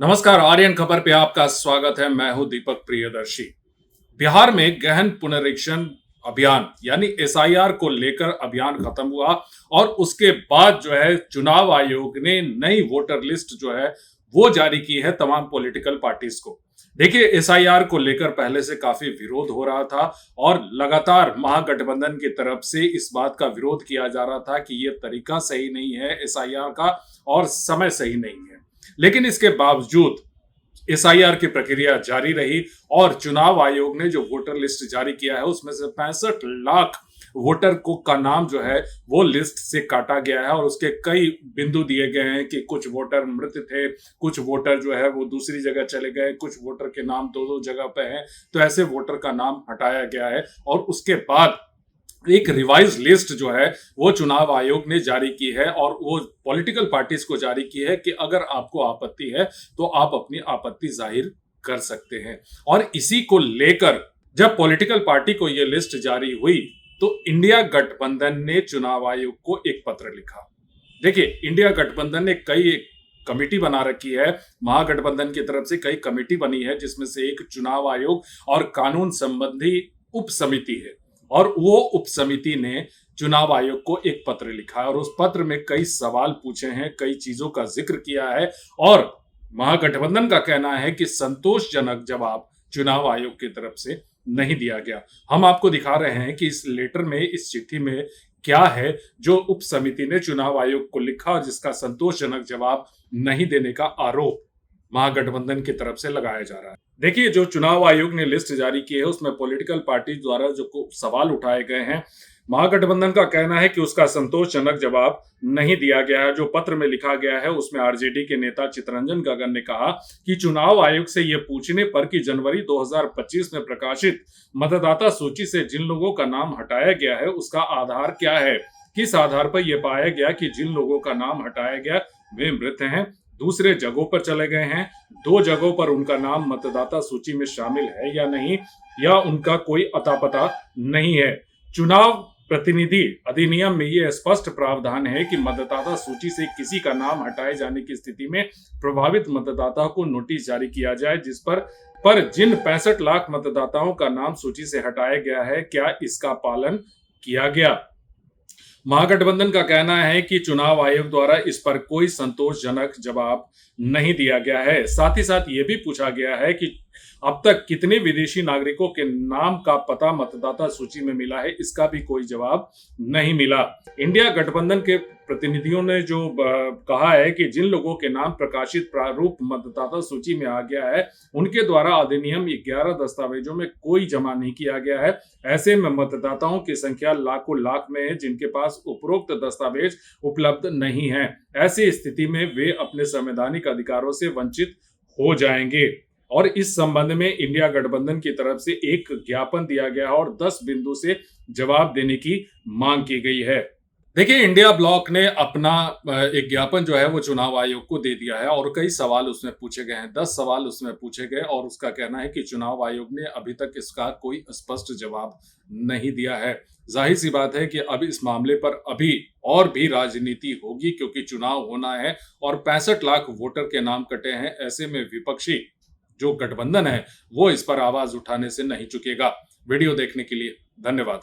नमस्कार, आर्यन खबर पे आपका स्वागत है। मैं हूं दीपक प्रियदर्शी। बिहार में गहन पुनरीक्षण अभियान यानी एसआईआर को लेकर अभियान खत्म हुआ और उसके बाद जो है चुनाव आयोग ने नई वोटर लिस्ट जो है वो जारी की है तमाम पॉलिटिकल पार्टीज को। देखिए, एसआईआर को लेकर पहले से काफी विरोध हो रहा था और लगातार महागठबंधन की तरफ से इस बात का विरोध किया जा रहा था कि ये तरीका सही नहीं है एसआईआर का और समय सही नहीं है। लेकिन इसके बावजूद एसआईआर की प्रक्रिया जारी रही और चुनाव आयोग ने जो वोटर लिस्ट जारी किया है उसमें से 65 लाख वोटर को का नाम जो है वो लिस्ट से काटा गया है और उसके कई बिंदु दिए गए हैं कि कुछ वोटर मृत थे, कुछ वोटर जो है वो दूसरी जगह चले गए, कुछ वोटर के नाम दो दो जगह पे हैं, तो ऐसे वोटर का नाम हटाया गया है। और उसके बाद एक रिवाइज लिस्ट जो है वो चुनाव आयोग ने जारी की है और वो पॉलिटिकल पार्टीज को जारी की है कि अगर आपको आपत्ति है तो आप अपनी आपत्ति जाहिर कर सकते हैं। और इसी को लेकर जब पॉलिटिकल पार्टी को ये लिस्ट जारी हुई तो इंडिया गठबंधन ने चुनाव आयोग को एक पत्र लिखा। देखिए, इंडिया गठबंधन ने कई कमेटी बना रखी है, महागठबंधन की तरफ से कई कमेटी बनी है जिसमें से एक चुनाव आयोग और कानून संबंधी उप समिति है। और वो उप समिति ने चुनाव आयोग को एक पत्र लिखा है और उस पत्र में कई सवाल पूछे हैं, कई चीजों का जिक्र किया है और महागठबंधन का कहना है कि संतोषजनक जवाब चुनाव आयोग की तरफ से नहीं दिया गया। हम आपको दिखा रहे हैं कि इस लेटर में, इस चिट्ठी में क्या है जो उप समिति ने चुनाव आयोग को लिखा और जिसका संतोषजनक जवाब नहीं देने का आरोप महागठबंधन की तरफ से लगाया जा रहा है। देखिए, जो चुनाव आयोग ने लिस्ट जारी की है उसमें पॉलिटिकल पार्टी द्वारा जो सवाल उठाए गए हैं, महागठबंधन का कहना है कि उसका संतोषजनक जवाब नहीं दिया गया है। जो पत्र में लिखा गया है उसमें आरजेडी के नेता चितरंजन गगन ने कहा कि चुनाव आयोग से यह पूछने पर कि जनवरी 2025 में प्रकाशित मतदाता सूची से जिन लोगों का नाम हटाया गया है उसका आधार क्या है, किस आधार पर यह पाया गया कि जिन लोगों का नाम हटाया गया वे मृत हैं, दूसरे जगहों पर चले गए हैं, 2 जगहों पर उनका नाम मतदाता सूची में शामिल है या नहीं, या उनका कोई अता पता नहीं है। चुनाव प्रतिनिधि अधिनियम में यह स्पष्ट प्रावधान है कि मतदाता सूची से किसी का नाम हटाए जाने की स्थिति में प्रभावित मतदाता को नोटिस जारी किया जाए जिस पर जिन 65 लाख मतदाताओं का नाम सूची से हटाया गया है, क्या इसका पालन किया गया। महागठबंधन का कहना है कि चुनाव आयोग द्वारा इस पर कोई संतोषजनक जवाब नहीं दिया गया है। साथ ही साथ ये भी पूछा गया है कि अब तक कितने विदेशी नागरिकों के नाम का पता मतदाता सूची में मिला है, इसका भी कोई जवाब नहीं मिला। इंडिया गठबंधन के प्रतिनिधियों ने जो कहा है कि जिन लोगों के नाम प्रकाशित प्रारूप मतदाता सूची में आ गया है उनके द्वारा अधिनियम 11 दस्तावेजों में कोई जमा नहीं किया गया है। ऐसे में मतदाताओं की संख्या लाखों लाख में है जिनके पास उपरोक्त दस्तावेज उपलब्ध नहीं है। ऐसी स्थिति में वे अपने संवैधानिक अधिकारों से वंचित हो जाएंगे। और इस संबंध में इंडिया गठबंधन की तरफ से एक ज्ञापन दिया गया है और 10 बिंदु से जवाब देने की मांग की गई है। देखिए, इंडिया ब्लॉक ने अपना एक ज्ञापन जो है वो चुनाव आयोग को दे दिया है और कई सवाल उसमें पूछे गए हैं, 10 सवाल उसमें पूछे गए और उसका कहना है कि चुनाव आयोग ने अभी तक इसका कोई स्पष्ट जवाब नहीं दिया है। जाहिर सी बात है कि अब इस मामले पर अभी और भी राजनीति होगी क्योंकि चुनाव होना है और 65 लाख वोटर के नाम कटे हैं। ऐसे में विपक्षी जो गठबंधन है वो इस पर आवाज उठाने से नहीं चुकेगा। वीडियो देखने के लिए धन्यवाद।